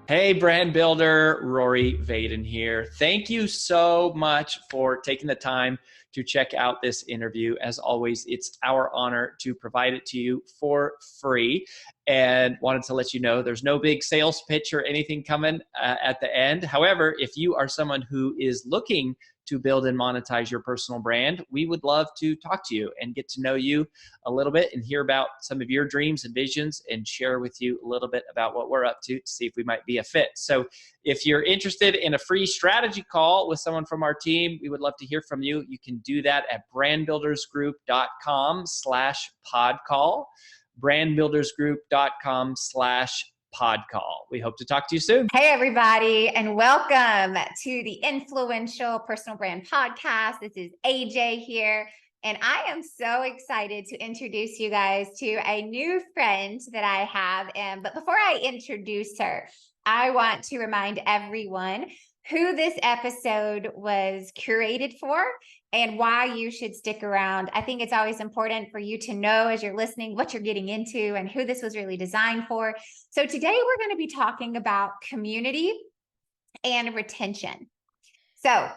Hey, brand builder, Rory Vaden here. Thank you so much for taking the time to check out this interview. As always, it's our honor to provide it to you for free. And wanted to let you know there's no big sales pitch or anything coming at the end. However, if you are someone who is looking to build and monetize your personal brand, we would love to talk to you and get to know you a little bit and hear about some of your dreams and visions and share with you a little bit about what we're up to see if we might be a fit. So if you're interested in a free strategy call with someone from our team, we would love to hear from you. You can do that at brandbuildersgroup.com/podcall, brandbuildersgroup.com/podcall. We hope to talk to you soon. Hey, everybody, and welcome to the Influential Personal Brand Podcast. This is AJ here, and I am so excited to introduce you guys to a new friend that I have. But before I introduce her, I want to remind everyone who this episode was curated for and why you should stick around. I think it's always important for you to know as you're listening what you're getting into and who this was really designed for. So today we're going to be talking about community and retention. So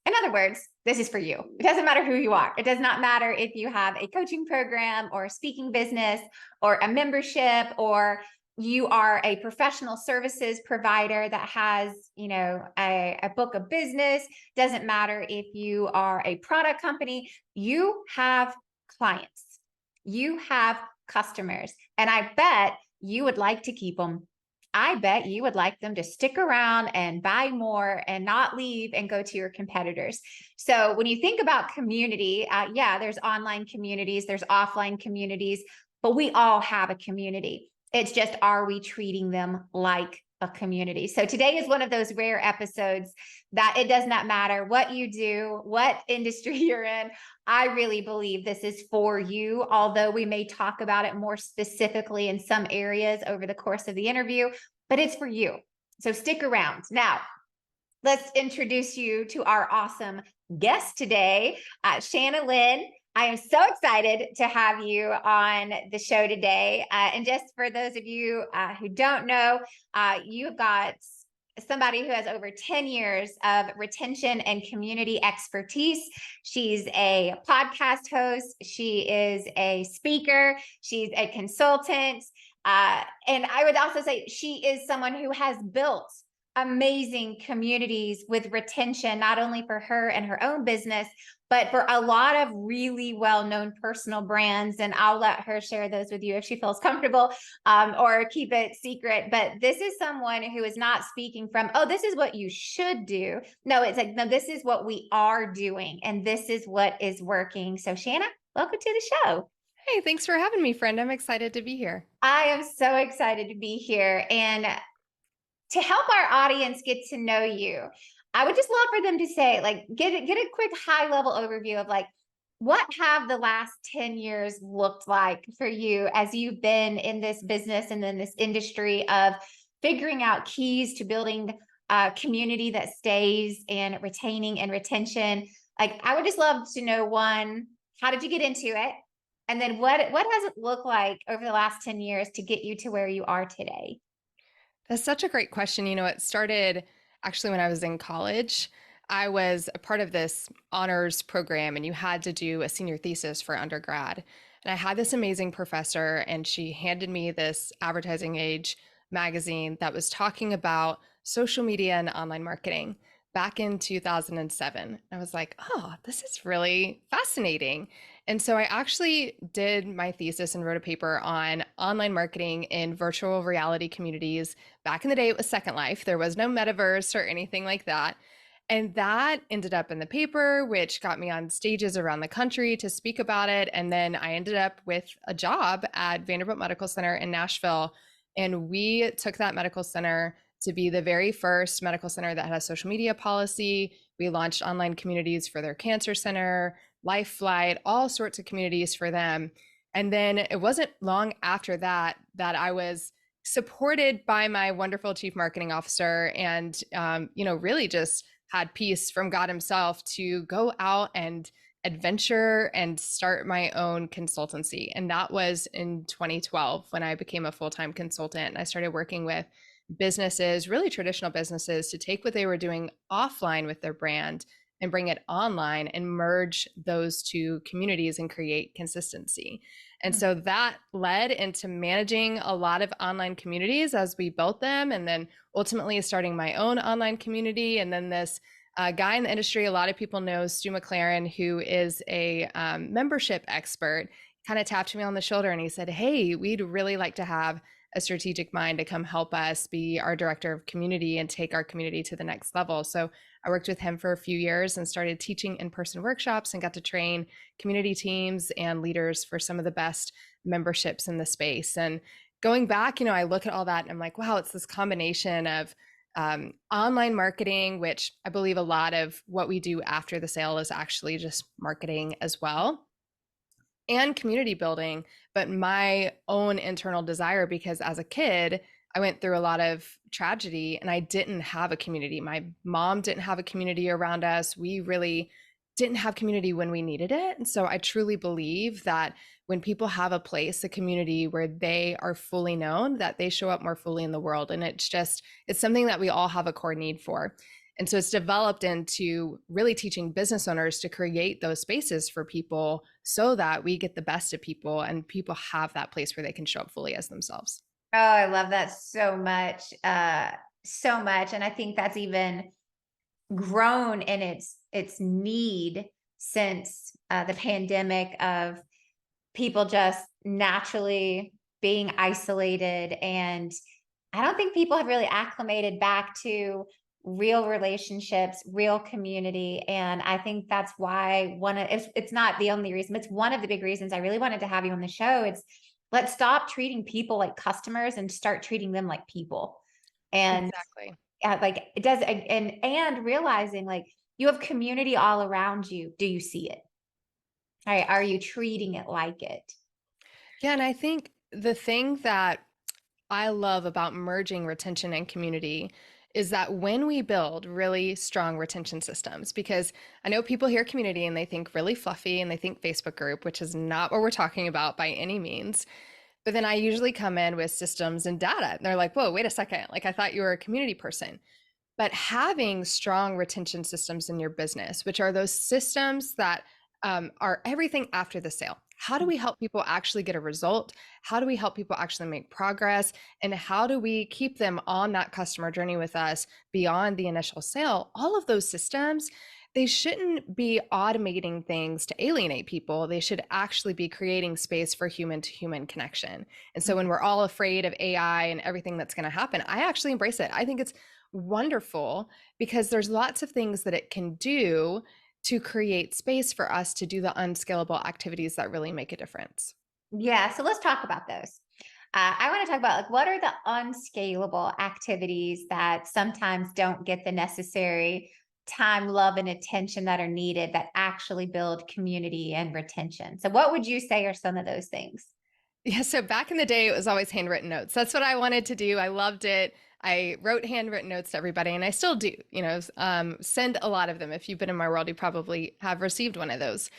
in other words, this is for you. It doesn't matter who you are. It does not matter if you have a coaching program or a speaking business or a membership, or you are a professional services provider that has, a book of business. Doesn't matter if you are a product company, you have clients, you have customers, and I bet you would like to keep them. I bet you would like them to stick around and buy more and not leave and go to your competitors. So when you think about community, there's online communities, there's offline communities, but we all have a community. It's just, are we treating them like a community? So today is one of those rare episodes that it does not matter what you do, what industry you're in. I really believe this is for you, although we may talk about it more specifically in some areas over the course of the interview, but it's for you. So stick around. Now, let's introduce you to our awesome guest today, Shana Lynn. I am so excited to have you on the show today. And just for those of you who don't know, you've got somebody who has over 10 years of retention and community expertise. She's a podcast host. She is a speaker. She's a consultant. And I would also say she is someone who has built amazing communities with retention, not only for her and her own business, but for a lot of really well-known personal brands. And I'll let her share those with you if she feels comfortable, or keep it secret. But this is someone who is not speaking from, oh, this is what you should do. No, it's like, no, this is what we are doing. And this is what is working. So Shana, welcome to the show. Hey, thanks for having me, friend. I'm excited to be here. I am so excited to be here. And to help our audience get to know you, I would just love for them to say, get a quick high level overview of what have the last 10 years looked like for you as you've been in this business and in this industry of figuring out keys to building a community that stays and retaining and retention. I would just love to know, one, how did you get into it? And then what has it looked like over the last 10 years to get you to where you are today? That's such a great question. It started actually when I was in college. I was a part of this honors program, and you had to do a senior thesis for undergrad. And I had this amazing professor, and she handed me this Advertising Age magazine that was talking about social media and online marketing back in 2007. I was like, oh, this is really fascinating. And so I actually did my thesis and wrote a paper on online marketing in virtual reality communities. Back in the day, it was Second Life. There was no metaverse or anything like that. And that ended up in the paper, which got me on stages around the country to speak about it. And then I ended up with a job at Vanderbilt Medical Centre in Nashville. And we took that medical center to be the very first medical center that had a social media policy. We launched online communities for their cancer center, Life Flight, all sorts of communities for them. And then it wasn't long after that I was supported by my wonderful chief marketing officer and, really just had peace from God himself to go out and adventure and start my own consultancy. And that was in 2012 when I became a full-time consultant. And I started working with businesses, really traditional businesses, to take what they were doing offline with their brand and bring it online and merge those two communities and create consistency. And so that led into managing a lot of online communities as we built them, and then ultimately starting my own online community. And then this guy in the industry, a lot of people know Stu McClaren, who is a membership expert, kind of tapped me on the shoulder and he said, "Hey, we'd really like to have a strategic mind to come help us be our director of community and take our community to the next level." So I worked with him for a few years and started teaching in-person workshops and got to train community teams and leaders for some of the best memberships in the space. And going back, I look at all that and I'm like, wow, it's this combination of online marketing, which I believe a lot of what we do after the sale is actually just marketing as well, and community building, but my own internal desire, because as a kid, I went through a lot of tragedy and I didn't have a community. My mom didn't have a community around us. We really didn't have community when we needed it. And so I truly believe that when people have a place, a community where they are fully known, that they show up more fully in the world. And it's something that we all have a core need for. And so it's developed into really teaching business owners to create those spaces for people so that we get the best of people and people have that place where they can show up fully as themselves. Oh, I love that so much. So much. And I think that's even grown in its need since the pandemic, of people just naturally being isolated. And I don't think people have really acclimated back to real relationships, real community. And I think that's why it's not the only reason, it's one of the big reasons I really wanted to have you on the show. It's, let's stop treating people like customers and start treating them like people. And exactly. Like it does. And realizing like you have community all around you. Do you see it? All right. Are you treating it like it? Yeah. And I think the thing that I love about merging retention and community is that when we build really strong retention systems, because I know people hear community and they think really fluffy and they think Facebook group, which is not what we're talking about by any means. But then I usually come in with systems and data. And they're like, whoa, wait a second. Like, I thought you were a community person. But having strong retention systems in your business, which are those systems that are everything after the sale. How do we help people actually get a result? How do we help people actually make progress? And how do we keep them on that customer journey with us beyond the initial sale? All of those systems, they shouldn't be automating things to alienate people. They should actually be creating space for human to human connection. And so when we're all afraid of AI and everything that's going to happen, I actually embrace it. I think it's wonderful because there's lots of things that it can do to create space for us to do the unscalable activities that really make a difference. Yeah. So let's talk about those. I want to talk about like, what are the unscalable activities that sometimes don't get the necessary time, love, and attention that are needed that actually build community and retention? So what would you say are some of those things? Yeah. So back in the day, it was always handwritten notes. That's what I wanted to do. I loved it. I wrote handwritten notes to everybody, and I still do, send a lot of them. If you've been in my world, you probably have received one of those.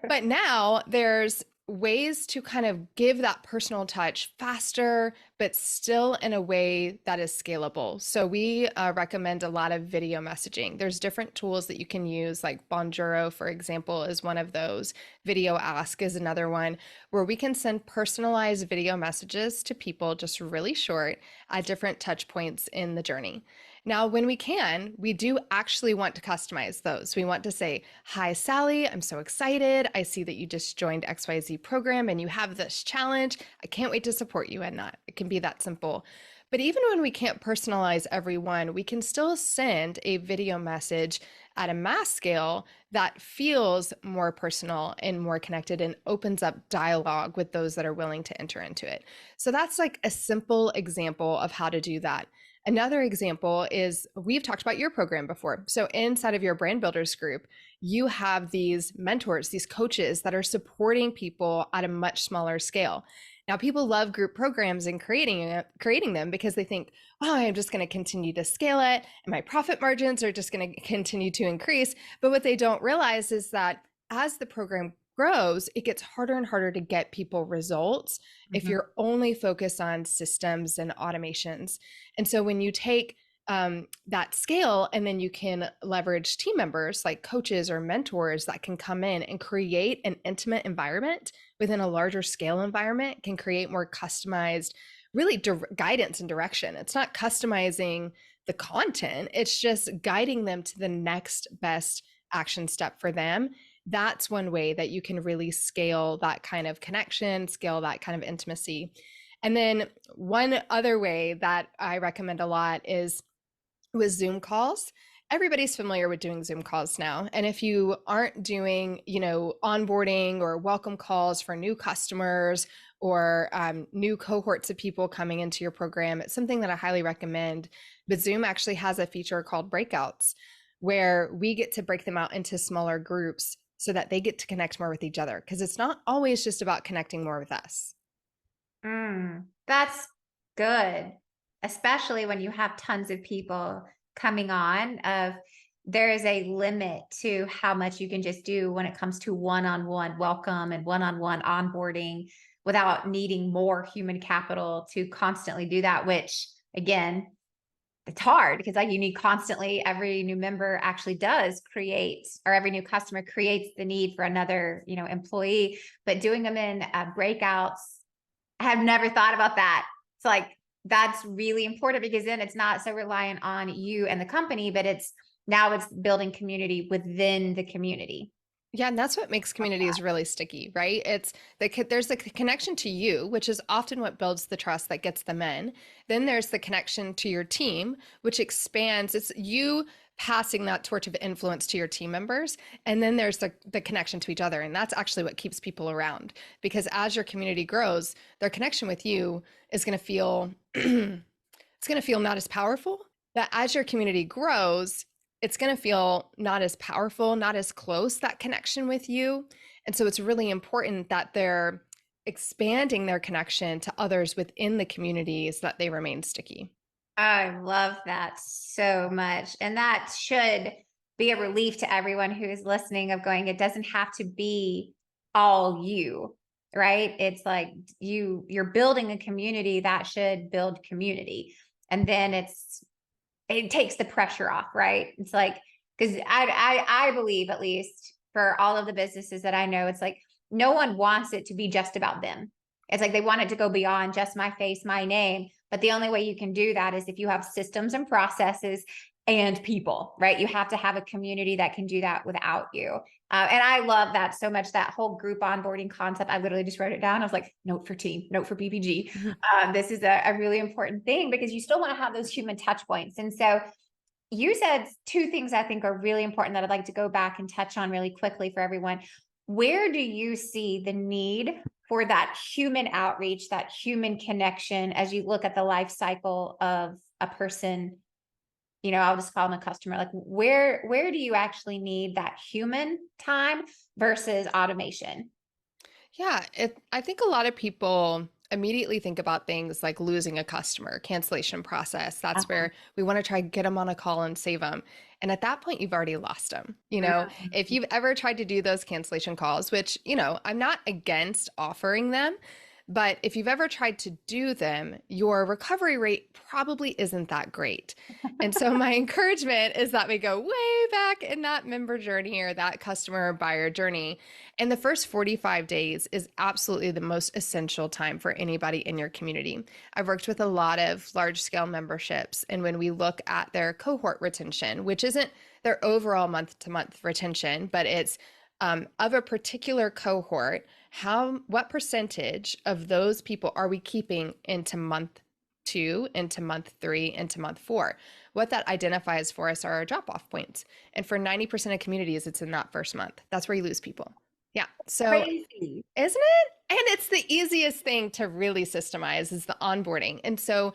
But now there's ways to kind of give that personal touch faster, but still in a way that is scalable. So we recommend a lot of video messaging. There's different tools that you can use, like Bonjoro, for example, is one of those. Video Ask is another one, where we can send personalized video messages to people, just really short, at different touch points in the journey. Now, when we can, we do actually want to customize those. We want to say, "Hi, Sally, I'm so excited. I see that you just joined XYZ program and you have this challenge. I can't wait to support you in that." It can be that simple. But even when we can't personalize everyone, we can still send a video message at a mass scale that feels more personal and more connected and opens up dialogue with those that are willing to enter into it. So that's like a simple example of how to do that. Another example is, we've talked about your program before. So inside of your brand builders group, you have these mentors, these coaches that are supporting people at a much smaller scale. Now, people love group programs and creating them because they think, "Oh, I'm just going to continue to scale it and my profit margins are just going to continue to increase." But what they don't realize is that as the program grows, it gets harder and harder to get people results if Mhm. you're only focused on systems and automations. And so when you take that scale, and then you can leverage team members like coaches or mentors that can come in and create an intimate environment within a larger scale environment, can create more customized, really guidance and direction. It's not customizing the content, it's just guiding them to the next best action step for them. That's one way that you can really scale that kind of connection, scale that kind of intimacy. And then one other way that I recommend a lot is with Zoom calls. Everybody's familiar with doing Zoom calls now. And if you aren't doing, onboarding or welcome calls for new customers or new cohorts of people coming into your program, it's something that I highly recommend. But Zoom actually has a feature called breakouts, where we get to break them out into smaller groups so that they get to connect more with each other. Because it's not always just about connecting more with us. That's good, especially when you have tons of people coming on. There is a limit to how much you can just do when it comes to one-on-one welcome and one-on-one onboarding without needing more human capital to constantly do that, which again, it's hard because like you need constantly, every new member actually does create, or every new customer creates the need for another, employee, but doing them in breakouts, I have never thought about that. It's like, that's really important because then it's not so reliant on you and the company, but it's building community within the community. Yeah, and that's what makes communities really sticky, right? There's the connection to you, which is often what builds the trust that gets them in. Then there's the connection to your team, which expands. It's you passing that torch of influence to your team members. And then there's the connection to each other. And that's actually what keeps people around, because as your community grows, their connection with you is going to feel, it's going to feel not as powerful. But as your community grows, it's going to feel not as powerful, not as close, that connection with you. And so it's really important that they're expanding their connection to others within the communities so that they remain sticky. I love that so much. And that should be a relief to everyone who is listening of going, it doesn't have to be all you, right? It's like you're building a community that should build community. And then it takes the pressure off, right? It's like, because I believe, at least for all of the businesses that I know, it's like no one wants it to be just about them. It's like they want it to go beyond just my face, my name. But the only way you can do that is if you have systems and processes and people, right? You have to have a community that can do that without you. And I love that so much, that whole group onboarding concept. I literally just wrote it down. I was like, note for team, note for BPG. This is a really important thing because you still want to have those human touch points. And so you said two things I think are really important that I'd like to go back and touch on really quickly for everyone. Where do you see the need for that human outreach, that human connection, as you look at the life cycle of a person? I'll just call them a customer. Like where do you actually need that human time versus automation? Yeah, I think a lot of people immediately think about things like losing a customer, cancellation process. That's where we want to try and get them on a call and save them. And at that point, you've already lost them. If you've ever tried to do those cancellation calls, which, I'm not against offering them, but if you've ever tried to do them, your recovery rate probably isn't that great. And so my encouragement is that we go way back in that member journey or that customer buyer journey. And the first 45 days is absolutely the most essential time for anybody in your community. I've worked with a lot of large scale memberships. And when we look at their cohort retention, which isn't their overall month to month retention, but it's of a particular cohort, what percentage of those people are we keeping into month 2, into month 3, into month 4? What that identifies for us are our drop-off points. And for 90% of communities, it's in that first month. That's where you lose people. Yeah. So Crazy. isn't it? And it's the easiest thing to really systemize is the onboarding. And so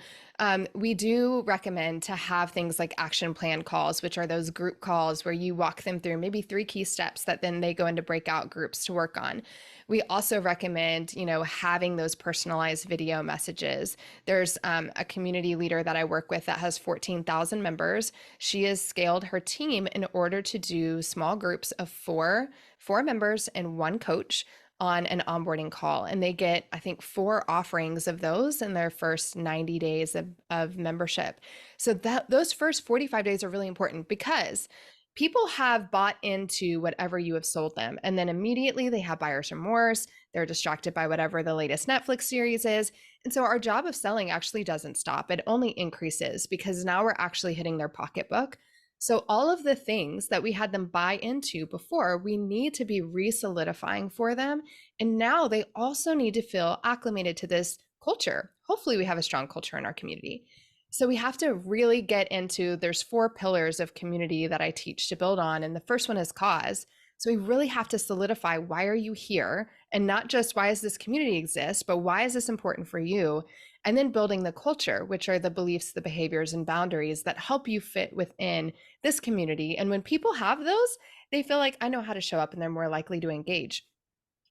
we do recommend to have things like action plan calls, which are those group calls where you walk them through maybe 3 key steps that then they go into breakout groups to work on. We also recommend, having those personalized video messages. There's a community leader that I work with that has 14,000 members. She has scaled her team in order to do small groups of four members and 1 coach on an onboarding call. And they get, I think, 4 offerings of those in their first 90 days of membership. So those first 45 days are really important because people have bought into whatever you have sold them. And then immediately they have buyer's remorse. They're distracted by whatever the latest Netflix series is. And so our job of selling actually doesn't stop. It only increases because now we're actually hitting their pocketbook. So all of the things that we had them buy into before, we need to be re-solidifying for them. And now they also need to feel acclimated to this culture. Hopefully we have a strong culture in our community. So we have to really get into, there's 4 pillars of community that I teach to build on. And the first one is cause. So we really have to solidify, why are you here? And not just why does this community exist, but why is this important for you? And then building the culture, which are the beliefs, the behaviors, and boundaries that help you fit within this community. And when people have those, they feel like, I know how to show up, and they're more likely to engage.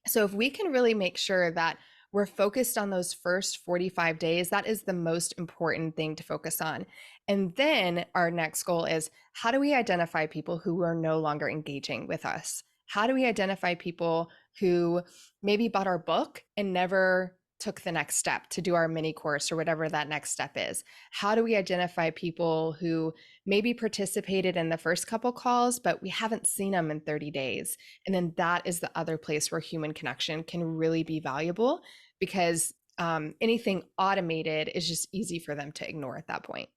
So if we can really make sure that we're focused on those first 45 days, that is the most important thing to focus on. And then our next goal is, how do we identify people who are no longer engaging with us? How do we identify people who maybe bought our book and never took the next step to do our mini course or whatever that next step is? How do we identify people who maybe participated in the first couple calls, but we haven't seen them in 30 days? And then that is the other place where human connection can really be valuable, because anything automated is just easy for them to ignore at that point.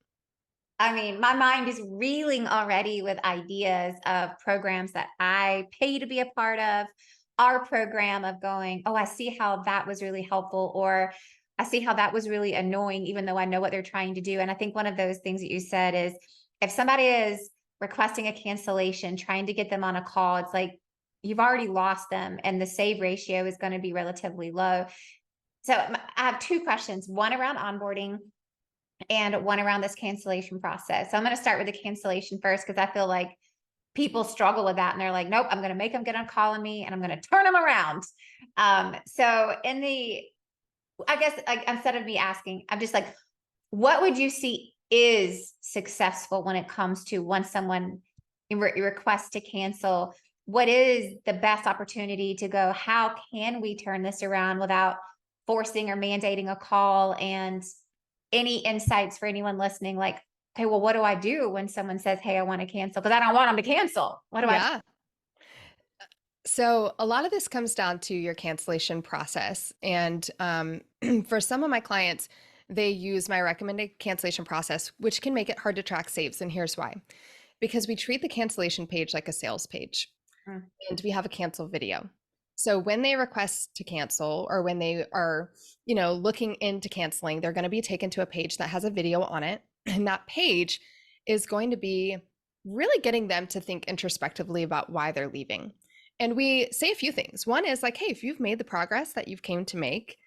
I mean, my mind is reeling already with ideas of programs that I pay to be a part of. Our program of going, oh, I see how that was really helpful, or I see how that was really annoying, even though I know what they're trying to do. And I think one of those things that you said is, if somebody is requesting a cancellation, trying to get them on a call, it's like you've already lost them and the save ratio is going to be relatively low. So I have 2 questions, one around onboarding and one around this cancellation process. So I'm going to start with the cancellation first, because I feel like people struggle with that and they're like, nope, I'm going to make them get on calling me and I'm going to turn them around. So I guess, like, instead of me asking, I'm just like, what would you see is successful when it comes to once someone requests to cancel? What is the best opportunity to go, how can we turn this around without forcing or mandating a call? And any insights for anyone listening, like, okay, well, what do I do when someone says, hey, I want to cancel? Because I don't want them to cancel. What do I do? So a lot of this comes down to your cancellation process. And for some of my clients, they use my recommended cancellation process, which can make it hard to track saves. And here's why. Because we treat the cancellation page like a sales page, and we have a cancel video. So when they request to cancel, or when they are, looking into canceling, they're going to be taken to a page that has a video on it. And that page is going to be really getting them to think introspectively about why they're leaving. And we say a few things. One is like, hey, if you've made the progress that you've came to make,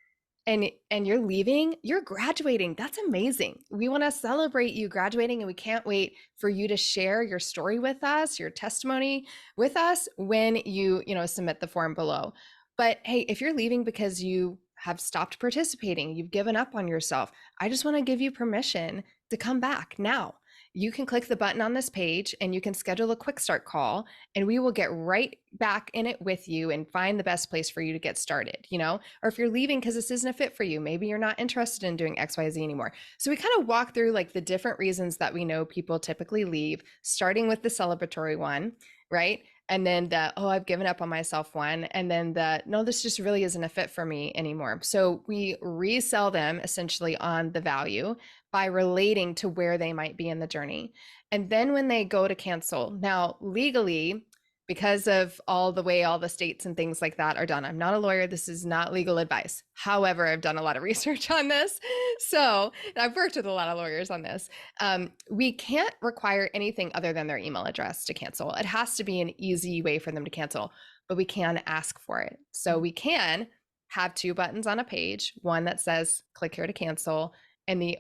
and you're leaving, you're graduating. That's amazing. We want to celebrate you graduating, and we can't wait for you to share your story with us, your testimony with us when you, submit the form below. But hey, if you're leaving because you have stopped participating, you've given up on yourself, I just want to give you permission to come back now. You can click the button on this page and you can schedule a quick start call, and we will get right back in it with you and find the best place for you to get started, or if you're leaving because this isn't a fit for you, maybe you're not interested in doing XYZ anymore. So we kind of walk through like the different reasons that we know people typically leave, starting with the celebratory one, right? And then the, oh, I've given up on myself one. And then the, no, this just really isn't a fit for me anymore. So we resell them essentially on the value by relating to where they might be in the journey. And then when they go to cancel, now legally, because of all the way all the states and things like that are done, I'm not a lawyer, this is not legal advice. However, I've done a lot of research on this. So I've worked with a lot of lawyers on this. We can't require anything other than their email address to cancel. It has to be an easy way for them to cancel, but we can ask for it. So we can have 2 buttons on a page, one that says click here to cancel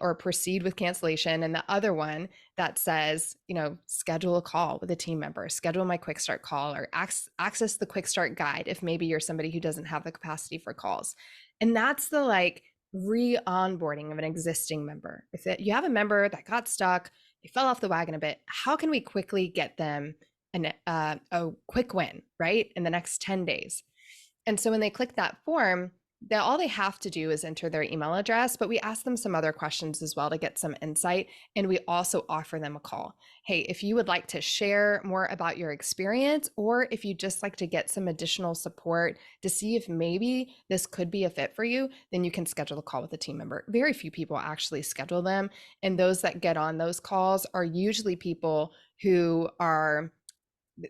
or proceed with cancellation, and the other one that says, schedule a call with a team member, schedule my quick start call, or access the quick start guide if maybe you're somebody who doesn't have the capacity for calls. And that's the re-onboarding of an existing member. If you have a member that got stuck, they fell off the wagon a bit, how can we quickly get them a quick win, right, in the next 10 days? And so when they click that form, all they have to do is enter their email address, but we ask them some other questions as well to get some insight. And we also offer them a call. Hey, if you would like to share more about your experience, or if you just like to get some additional support to see if maybe this could be a fit for you, then you can schedule a call with a team member. Very few people actually schedule them. And those that get on those calls are usually people who are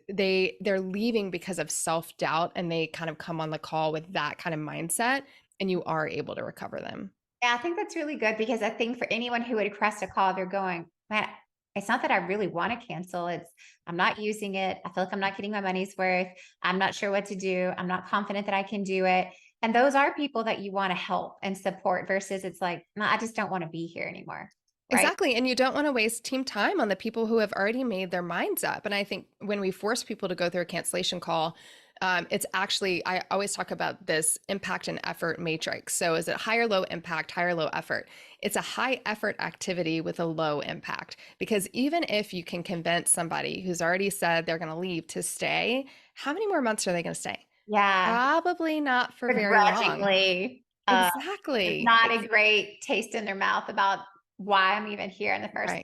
they're leaving because of self-doubt, and they kind of come on the call with that kind of mindset, and you are able to recover them. Yeah, I think that's really good, because I think for anyone who would request a call, they're going, man, it's not that I really want to cancel. I'm not using it. I feel like I'm not getting my money's worth. I'm not sure what to do. I'm not confident that I can do it. And those are people that you want to help and support, versus it's like, no, I just don't want to be here anymore. Right? Exactly. And you don't want to waste team time on the people who have already made their minds up. And I think when we force people to go through a cancellation call, it's actually, I always talk about this impact and effort matrix. So is it higher, low impact, higher, low effort? It's a high effort activity with a low impact, because even if you can convince somebody who's already said they're going to leave to stay, how many more months are they going to stay? Yeah. Probably not for very long. Begrudgingly. Exactly. It's not a great taste in their mouth about why I'm even here in the first place.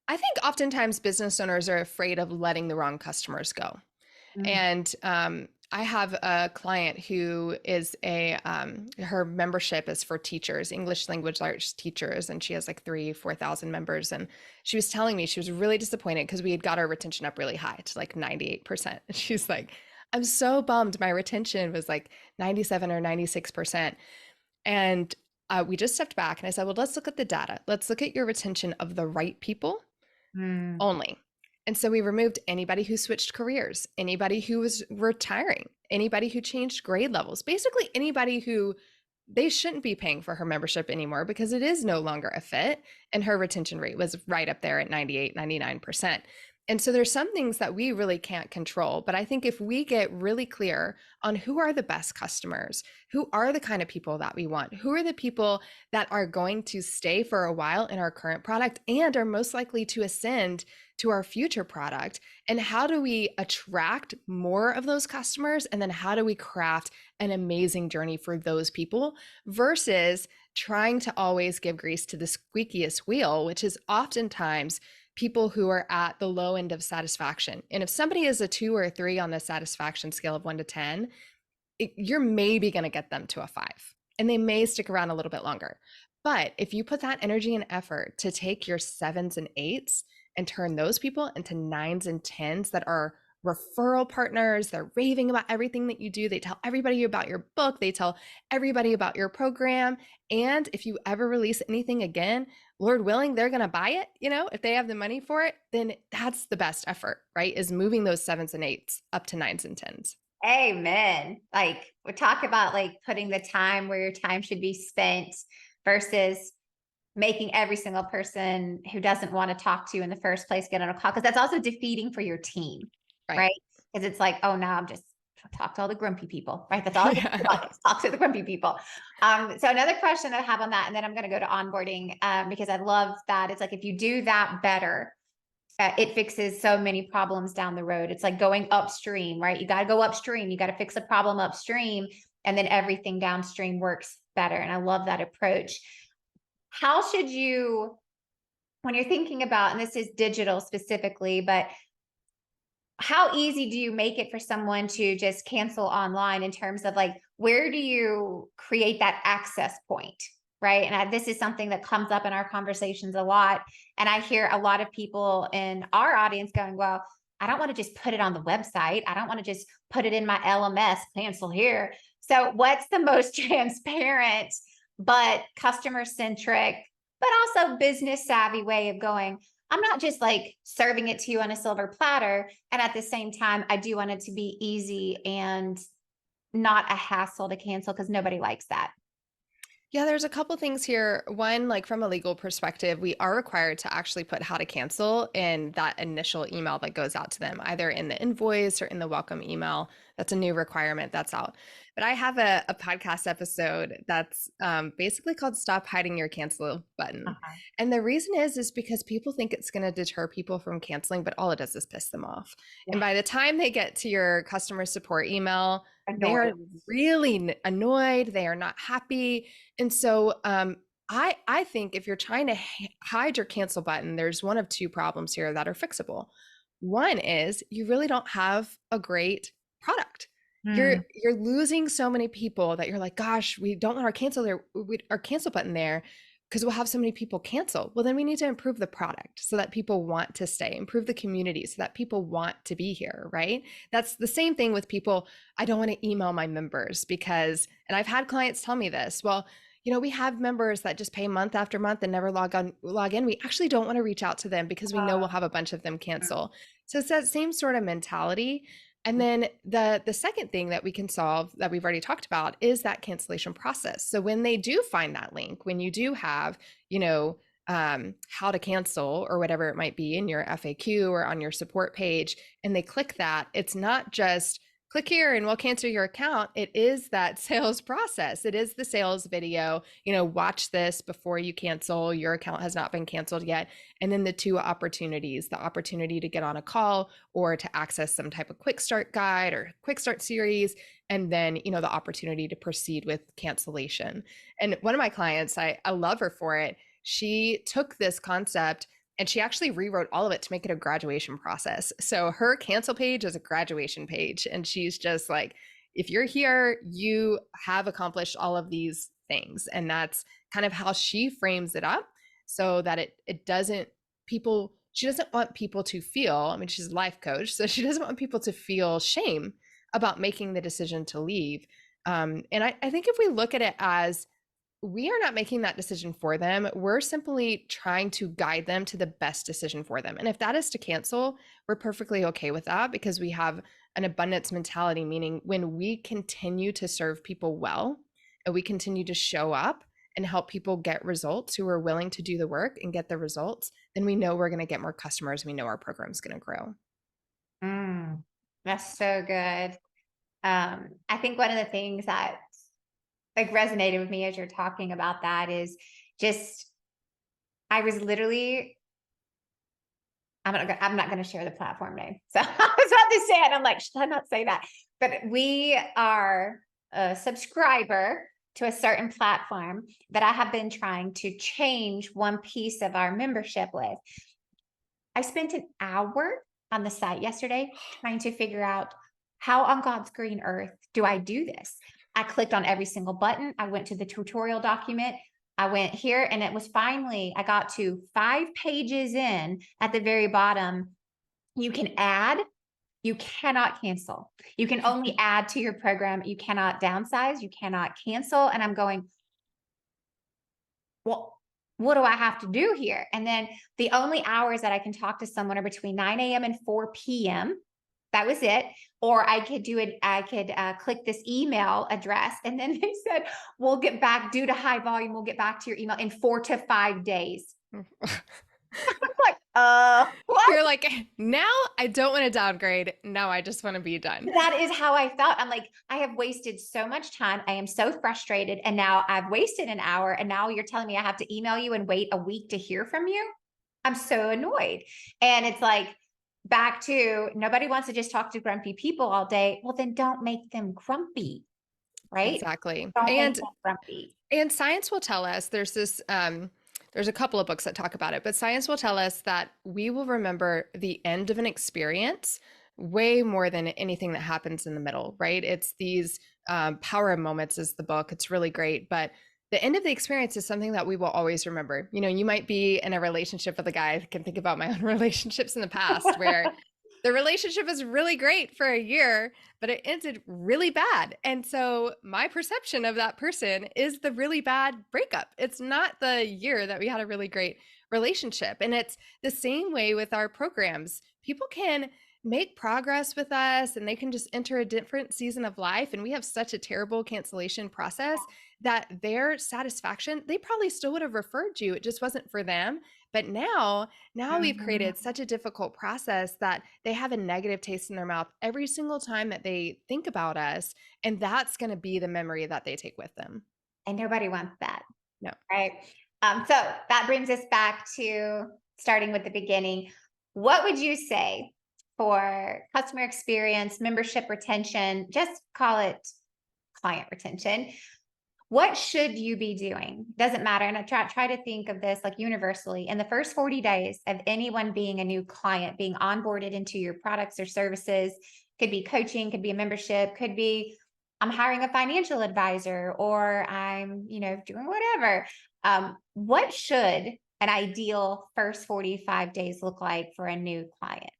I think oftentimes business owners are afraid of letting the wrong customers go. And I have a client who is her membership is for teachers, English language arts teachers, and she has 4,000 members. And she was telling me she was really disappointed because we had got our retention up really high to 98%. And she's like, I'm so bummed. My retention was 97 or 96%. And we just stepped back and I said, well, let's look at the data. Let's look at your retention of the right people only. And so we removed anybody who switched careers, anybody who was retiring, anybody who changed grade levels, basically anybody who they shouldn't be paying for her membership anymore because it is no longer a fit. And her retention rate was right up there at 98, 99%. And so there's some things that we really can't control. But I think if we get really clear on who are the best customers, who are the kind of people that we want, who are the people that are going to stay for a while in our current product and are most likely to ascend to our future product, and how do we attract more of those customers? And then how do we craft an amazing journey for those people versus trying to always give grease to the squeakiest wheel, which is oftentimes people who are at the low end of satisfaction. And if somebody is a 2 or a 3 on the satisfaction scale of 1 to 10, you're maybe going to get them to a 5, and they may stick around a little bit longer. But if you put that energy and effort to take your 7s and 8s and turn those people into 9s and 10s that are referral partners, they're raving about everything that you do. They tell everybody about your book. They tell everybody about your program. And if you ever release anything again, Lord willing, they're going to buy it. If they have the money for it, then that's the best effort, right? Is moving those 7s and 8s up to 9s and 10s. Amen. We talk about putting the time where your time should be spent versus making every single person who doesn't want to talk to you in the first place get on a call, because that's also defeating for your team, right? Because it's oh, now I'm just talk to all the grumpy people, right? That's all I do about is talk to the grumpy people. So another question I have on that, and then I'm going to go to onboarding, because I love that. It's if you do that better, it fixes so many problems down the road. It's going upstream, right? You got to go upstream. You got to fix a problem upstream, and then everything downstream works better. And I love that approach. How should you, when you're thinking about, and this is digital specifically, but how easy do you make it for someone to just cancel online in terms of where do you create that access point, right? And this is something that comes up in our conversations a lot. And I hear a lot of people in our audience going, well, I don't want to just put it on the website. I don't want to just put it in my LMS, cancel here. So what's the most transparent but customer centric, but also business savvy way of going, I'm not just serving it to you on a silver platter. And at the same time, I do want it to be easy and not a hassle to cancel because nobody likes that? Yeah, there's a couple things here. One, like from a legal perspective, we are required to actually put how to cancel in that initial email that goes out to them, either in the invoice or in the welcome email. That's a new requirement that's out. But I have a podcast episode that's basically called Stop Hiding Your Cancel Button. Uh-huh. And the reason is because people think it's going to deter people from canceling, but all it does is piss them off. Yeah. And by the time they get to your customer support email, they are Annoyed. really annoyed. They are not happy. And so I think if you're trying to hide your cancel button, there's one of two problems here that are fixable. One is you really don't have a great product. You're losing so many people that you're like, gosh, we don't want our cancel button there because we'll have so many people cancel. Well, then we need to improve the product so that people want to stay, improve the community so that people want to be here, right? That's the same thing with people. I don't want to email my members because, and I've had clients tell me this, well, we have members that just pay month after month and never log in. We actually don't want to reach out to them because we know we'll have a bunch of them cancel. So it's that same sort of mentality. And then the second thing that we can solve that we've already talked about is that cancellation process. So when they do find that link, when you do have, how to cancel or whatever it might be in your FAQ or on your support page, and they click that, it's not just click here and we'll cancel your account. It is that sales process. It is the sales video, watch this before you cancel. Your account has not been canceled yet. And then the two opportunities, the opportunity to get on a call or to access some type of quick start guide or quick start series. And then, the opportunity to proceed with cancellation. And one of my clients, I love her for it. She took this concept and she actually rewrote all of it to make it a graduation process. So her cancel page is a graduation page. And she's just like, if you're here, you have accomplished all of these things. And that's kind of how she frames it up so that it doesn't, she doesn't want people to feel, she's a life coach, so she doesn't want people to feel shame about making the decision to leave. And I think if we look at it as, we are not making that decision for them. We're simply trying to guide them to the best decision for them. And if that is to cancel, we're perfectly okay with that because we have an abundance mentality, meaning when we continue to serve people well and we continue to show up and help people get results who are willing to do the work and get the results, then we know we're going to get more customers. We know our program is going to grow. That's so good. I think one of the things that resonated with me as you're talking about that is just, I was literally, I'm not going to share the platform name. So I was about to say it. And I'm like, should I not say that? But we are a subscriber to a certain platform that I have been trying to change one piece of our membership with. I spent an hour on the site yesterday trying to figure out how on God's green earth do I do this? I clicked on every single button. I went to the tutorial document. I went here and it was finally, I got to 5 pages in at the very bottom. You can add, you cannot cancel. You can only add to your program. You cannot downsize, you cannot cancel. And I'm going, well, what do I have to do here? And then the only hours that I can talk to someone are between 9 a.m. and 4 p.m. That was it. Or I could do it. I could click this email address. And then they said, we'll get back due to high volume. We'll get back to your email in 4 to 5 days. I'm like, what? You're like, now I don't want to downgrade. Now I just want to be done. That is how I felt. I'm like, I have wasted so much time. I am so frustrated. And now I've wasted an hour. And now you're telling me I have to email you and wait a week to hear from you. I'm so annoyed. And it's like, back to, nobody wants to just talk to grumpy people all day. Well, then don't make them grumpy, right? Exactly. Don't make them grumpy. And science will tell us, there's a couple of books that talk about it, but science will tell us that we will remember the end of an experience way more than anything that happens in the middle, right? It's these power moments is the book. It's really great. But the end of the experience is something that we will always remember. You might be in a relationship with a guy. I can think about my own relationships in the past where the relationship was really great for a year, but it ended really bad. And so my perception of that person is the really bad breakup. It's not the year that we had a really great relationship. And it's the same way with our programs. People can make progress with us and they can just enter a different season of life. And we have such a terrible cancellation process that their satisfaction, they probably still would have referred you. It just wasn't for them. But now we've Mhm. created such a difficult process that they have a negative taste in their mouth every single time that they think about us. And that's going to be the memory that they take with them. And nobody wants that, No. right? So that brings us back to starting with the beginning. What would you say for customer experience, membership retention, just call it client retention? What should you be doing? Doesn't matter. And I try to think of this like universally. In the first 40 days of anyone being a new client, being onboarded into your products or services, could be coaching, could be a membership, could be I'm hiring a financial advisor or I'm, doing whatever. What should an ideal first 45 days look like for a new client?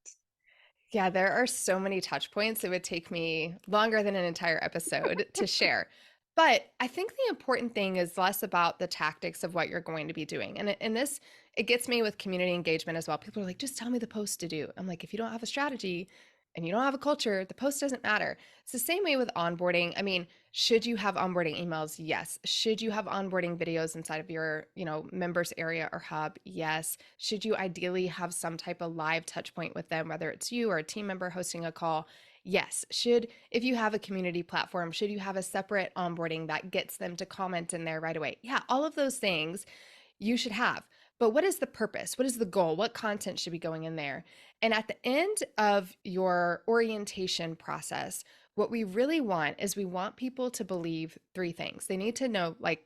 Yeah, there are so many touch points. It would take me longer than an entire episode to share. But I think the important thing is less about the tactics of what you're going to be doing. And this, it gets me with community engagement as well. People are like, just tell me the post to do. I'm like, if you don't have a strategy and you don't have a culture, the post doesn't matter. It's the same way with onboarding. I mean, should you have onboarding emails? Yes. Should you have onboarding videos inside of your, members area or hub? Yes. Should you ideally have some type of live touch point with them, whether it's you or a team member hosting a call? Yes. If you have a community platform, should you have a separate onboarding that gets them to comment in there right away? Yeah, all of those things you should have. But what is the purpose? What is the goal? What content should be going in there? And at the end of your orientation process, what we really want is we want people to believe three things. They need to know, like,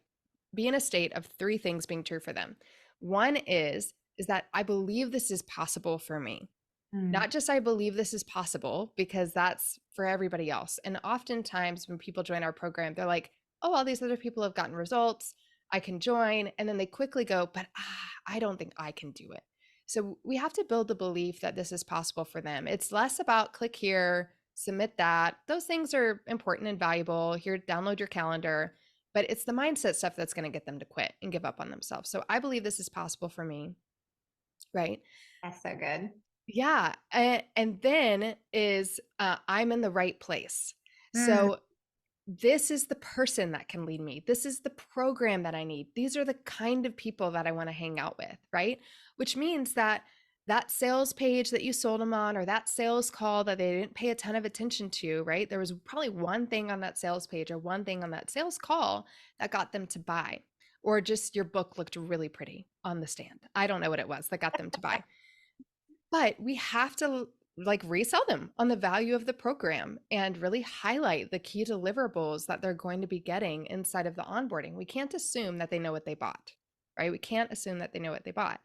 be in a state of three things being true for them. One is that I believe this is possible for me. Mm. Not just I believe this is possible, because that's for everybody else. And oftentimes when people join our program, they're like, oh, all these other people have gotten results. I can join. And then they quickly go, but I don't think I can do it. So we have to build the belief that this is possible for them. It's less about click here, submit that. Those things are important and valuable. Here, download your calendar. But it's the mindset stuff that's going to get them to quit and give up on themselves. So I believe this is possible for me. Right. That's so good. Yeah, and then is I'm in the right place. Mm. So this is the person that can lead me. This is the program that I need. These are the kind of people that I want to hang out with, right? Which means that that sales page that you sold them on, or that sales call that they didn't pay a ton of attention to, right? There was probably one thing on that sales page or one thing on that sales call that got them to buy, or just your book looked really pretty on the stand. I don't know what it was that got them to buy. But we have to like resell them on the value of the program and really highlight the key deliverables that they're going to be getting inside of the onboarding. We can't assume that they know what they bought, right? We can't assume that they know what they bought.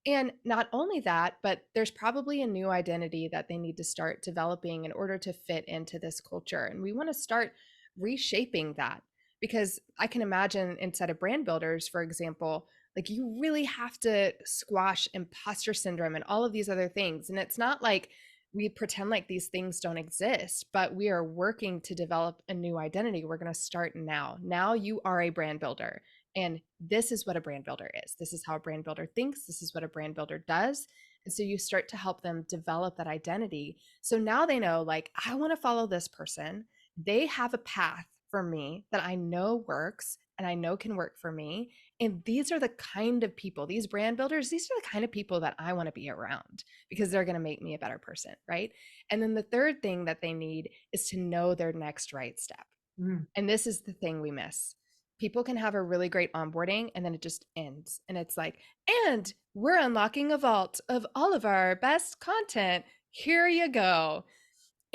And not only that, but there's probably a new identity that they need to start developing in order to fit into this culture. And we want to start reshaping that, because I can imagine inside of brand builders, for example, like you really have to squash imposter syndrome and all of these other things. And it's not like we pretend like these things don't exist, but we are working to develop a new identity. We're going to start now. Now you are a brand builder. And this is what a brand builder is. This is how a brand builder thinks. This is what a brand builder does. And so you start to help them develop that identity. So now they know, like, I want to follow this person. They have a path for me that I know works and I know can work for me. And these are the kind of people, these brand builders, these are the kind of people that I want to be around, because they're going to make me a better person, right? And then the third thing that they need is to know their next right step. Mm. And this is the thing we miss. People can have a really great onboarding and then it just ends. And it's like, and we're unlocking a vault of all of our best content. Here you go.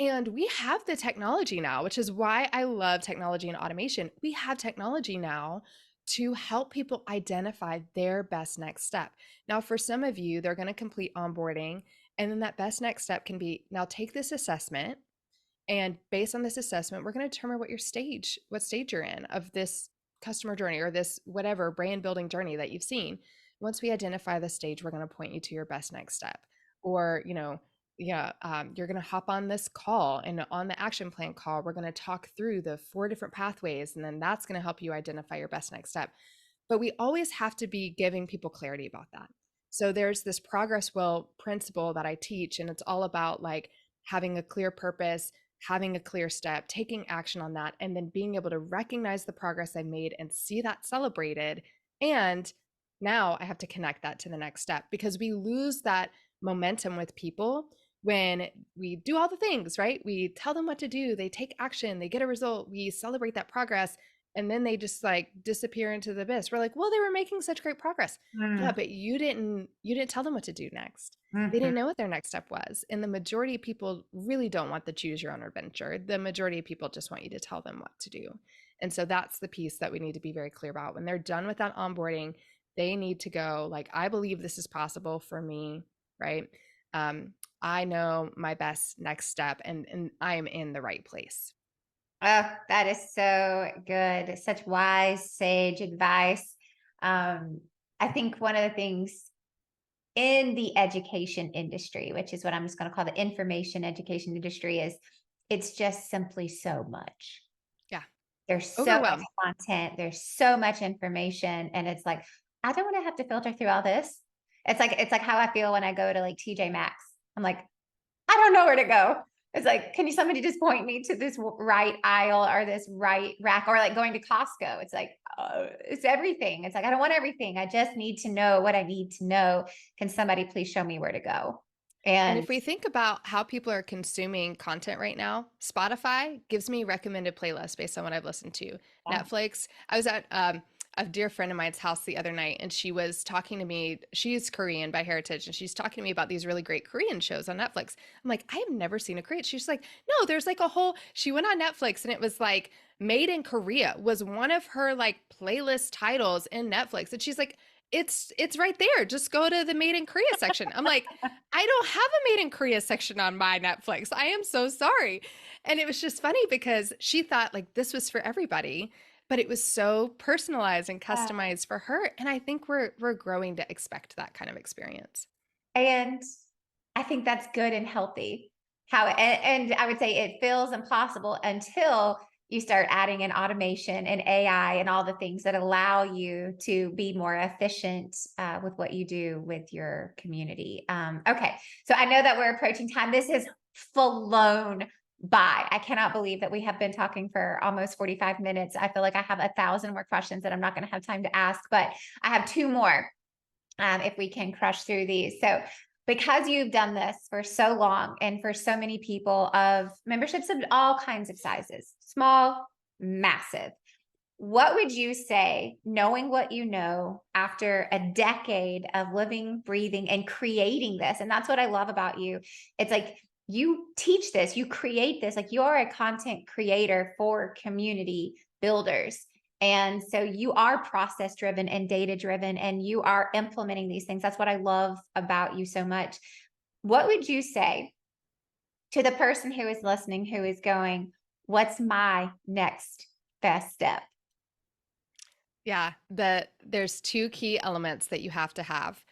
And we have the technology now, which is why I love technology and automation. We have technology now to help people identify their best next step. Now, for some of you, they're going to complete onboarding. And then that best next step can be, now take this assessment. And based on this assessment, we're going to determine what stage you're in of this customer journey or this whatever brand building journey that you've seen. Once we identify the stage, we're going to point you to your best next step. Or, you're going to hop on this call, and on the action plan call, we're going to talk through the 4 different pathways, and then that's going to help you identify your best next step. But we always have to be giving people clarity about that. So there's this progress wheel principle that I teach, and it's all about like having a clear purpose, having a clear step, taking action on that, and then being able to recognize the progress I made and see that celebrated. And now I have to connect that to the next step, because we lose that momentum with people when we do all the things, right? We tell them what to do, they take action, they get a result, we celebrate that progress, and then they just like disappear into the abyss. We're like, well, they were making such great progress. Yeah, but you didn't tell them what to do next. They didn't know what their next step was. And the majority of people really don't want the choose your own adventure. The majority of people just want you to tell them what to do. And so that's the piece that we need to be very clear about. When they're done with that onboarding, they need to go like, I believe this is possible for me, right? I know my best next step, and I am in the right place. Oh, that is so good. Such wise, sage advice. I think one of the things in the education industry, which is what I'm just going to call the information education industry, is it's just simply so much. Yeah. There's so much content, there's so much information, and it's like, I don't want to have to filter through all this. It's like how I feel when I go to like TJ Maxx. I'm like, I don't know where to go. It's like, can you somebody just point me to this right aisle or this right rack, or like going to Costco? It's like, it's everything. It's like, I don't want everything. I just need to know what I need to know. Can somebody please show me where to go? And if we think about how people are consuming content right now, Spotify gives me recommended playlists based on what I've listened to. Yeah. Netflix, I was at a dear friend of mine's house the other night, and she was talking to me. She's Korean by heritage, and she's talking to me about these really great Korean shows on Netflix. I'm like, I have never seen a Korean. She's like, no, there's like a whole, she went on Netflix, and it was like Made in Korea was one of her like playlist titles in Netflix. And she's like, it's right there. Just go to the Made in Korea section. I'm like, I don't have a Made in Korea section on my Netflix. I am so sorry. And it was just funny because she thought like this was for everybody, but it was so personalized and customized for her. And I think we're growing to expect that kind of experience. And I think that's good and healthy. And I would say it feels impossible until you start adding in automation and AI and all the things that allow you to be more efficient with what you do with your community. Okay, so I know that we're approaching time. This has flown by. I cannot believe that we have been talking for almost 45 minutes. I feel like I have 1,000 more questions that I'm not going to have time to ask, but I have 2 more if we can crush through these. So because you've done this for so long and for so many people of memberships of all kinds of sizes, small, massive, what would you say, knowing what you know after a decade of living, breathing, and creating this? And that's what I love about you. It's like you teach this, you create this, like you're a content creator for community builders. And so you are process driven and data driven, and you are implementing these things. That's what I love about you so much. What would you say to the person who is listening, who is going, what's my next best step? Yeah, there's 2 key elements that you have to have.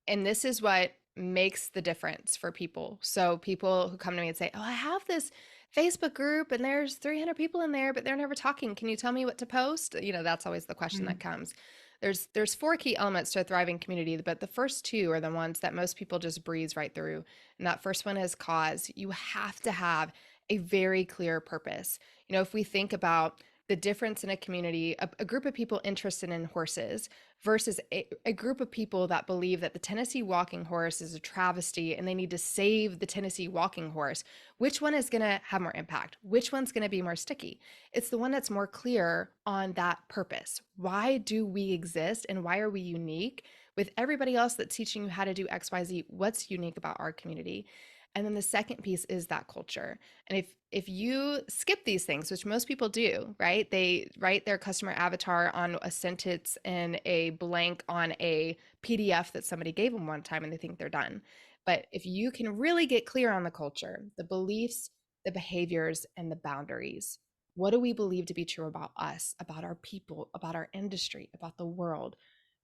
And this is what makes the difference for people. So people who come to me and say, oh, I have this Facebook group and there's 300 people in there, but they're never talking. Can you tell me what to post? You know, that's always the question that comes. There's 4 key elements to a thriving community, but the first 2 are the ones that most people just breeze right through. And that first one is cause. You have to have a very clear purpose. You know, if we think about the difference in a community, a group of people interested in horses versus a group of people that believe that the Tennessee walking horse is a travesty and they need to save the Tennessee walking horse, which one is going to have more impact? Which one's going to be more sticky? It's the one that's more clear on that purpose. Why do we exist and why are we unique with everybody else that's teaching you how to do X, Y, Z? What's unique about our community? And then the second piece is that culture. And if you skip these things, which most people do, right? They write their customer avatar on a sentence and a blank on a PDF that somebody gave them one time and they think they're done. But if you can really get clear on the culture, the beliefs, the behaviors, and the boundaries, what do we believe to be true about us, about our people, about our industry, about the world?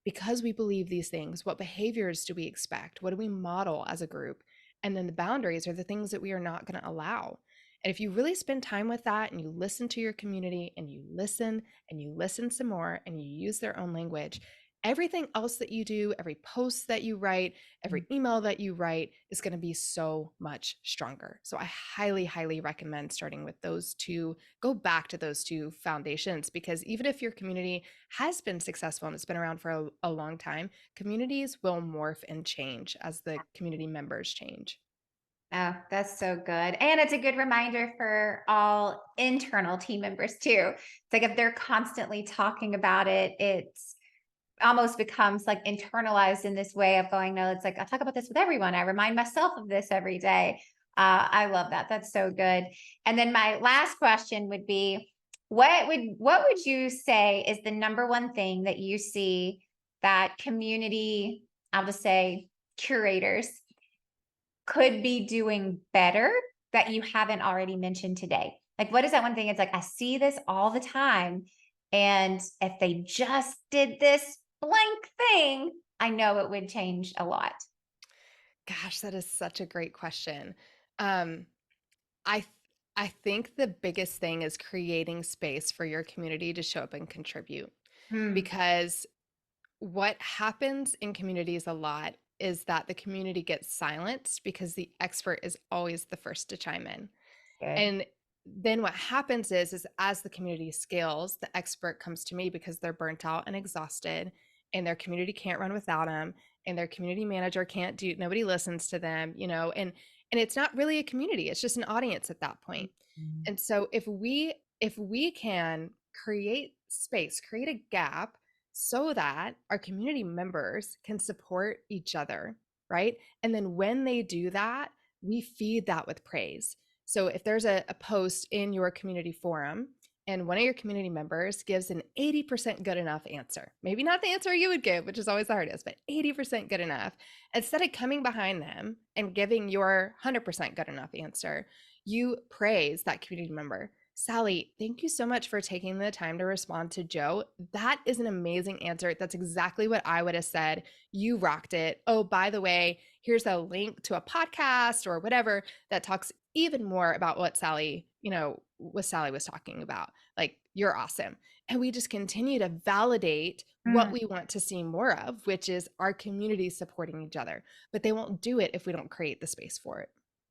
Because we believe these things, what behaviors do we expect? What do we model as a group? And then the boundaries are the things that we are not going to allow. And if you really spend time with that and you listen to your community and you listen some more and you use their own language everything else that you do, every post that you write, every email that you write is going to be so much stronger. So I highly, highly recommend starting with those two. Go back to those two foundations, because even if your community has been successful and it's been around for a long time, communities will morph and change as the community members change. Oh, that's so good. And it's a good reminder for all internal team members too. It's like if they're constantly talking about it, it's almost becomes like internalized in this way of going, no, it's like, I talk about this with everyone. I remind myself of this every day. I love that. That's so good. And then my last question would be, what would you say is the number one thing that you see that community, I'll just say curators could be doing better that you haven't already mentioned today? Like, what is that one thing? It's like, I see this all the time. And if they just did this blank thing, I know it would change a lot. Gosh, that is such a great question. Um, I th- I think the biggest thing is creating space for your community to show up and contribute, Hmm, because what happens in communities a lot is that the community gets silenced because the expert is always the first to chime in. good. And then what happens is as the community scales, the expert comes to me because they're burnt out and exhausted, and their community can't run without them, and their community manager can't do, nobody listens to them, and it's not really a community, it's just an audience at that point. Mhm. And so if we can create space, create a gap so that our community members can support each other, right? And then when they do that, we feed that with praise. So if there's a post in your community forum and one of your community members gives an 80% good enough answer, maybe not the answer you would give, which is always the hardest, but 80% good enough, instead of coming behind them and giving your 100% good enough answer, you praise that community member. Sally, thank you so much for taking the time to respond to Joe. That is an amazing answer. That's exactly what I would have said. You rocked it. Oh, by the way, here's a link to a podcast or whatever that talks even more about what Sally was talking about. Like, you're awesome. And we just continue to validate what Mm. we want to see more of, which is our community supporting each other. But they won't do it if we don't create the space for it.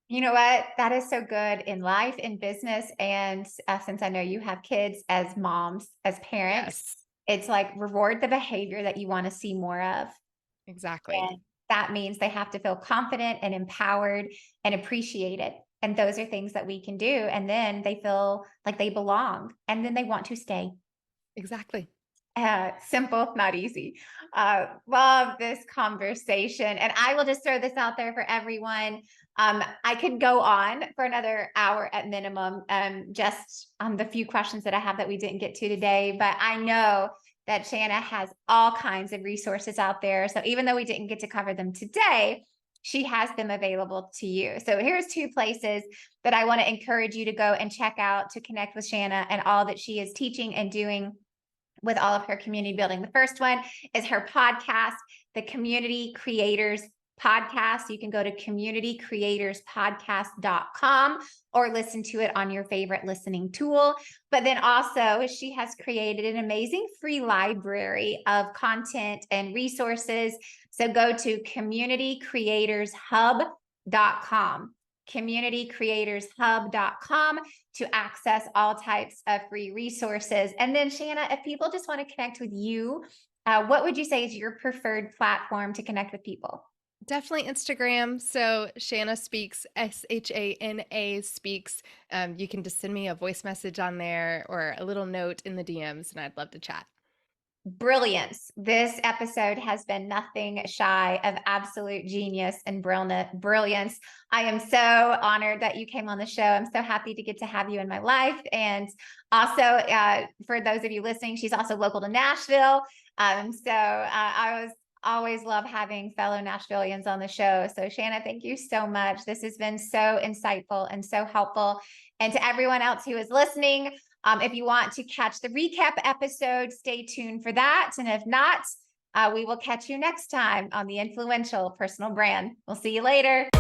You know what? That is so good in life, in business. And since I know you have kids as moms, as parents, Yes, it's like reward the behavior that you want to see more of. exactly. And that means they have to feel confident and empowered and appreciated. And those are things that we can do. And then they feel like they belong and then they want to stay. Exactly. Simple, not easy. Love this conversation. And I will just throw this out there for everyone. I could go on for another hour at minimum, just on the few questions that I have that we didn't get to today. But I know that Shana has all kinds of resources out there. So even though we didn't get to cover them today, she has them available to you. So here's two places that I want to encourage you to go and check out to connect with Shana and all that she is teaching and doing with all of her community building. The first one is her podcast, the Community Creators Podcast. You can go to communitycreatorspodcast.com or listen to it on your favorite listening tool. But then also, she has created an amazing free library of content and resources. So go to communitycreatorshub.com. communitycreatorshub.com to access all types of free resources. And then Shana, if people just want to connect with you, what would you say is your preferred platform to connect with people? Definitely Instagram. So Shana Speaks, Shana Speaks. You can just send me a voice message on there or a little note in the DMs, and I'd love to chat. Brilliance. This episode has been nothing shy of absolute genius and brilliance. I am so honored that you came on the show. I'm so happy to get to have you in my life. And also, for those of you listening, she's also local to Nashville. I was always love having fellow Nashvillians on the show. So Shana, thank you so much. This has been so insightful and so helpful. And to everyone else who is listening, if you want to catch the recap episode, stay tuned for that. And if not, we will catch you next time on the Influential Personal Brand. We'll see you later.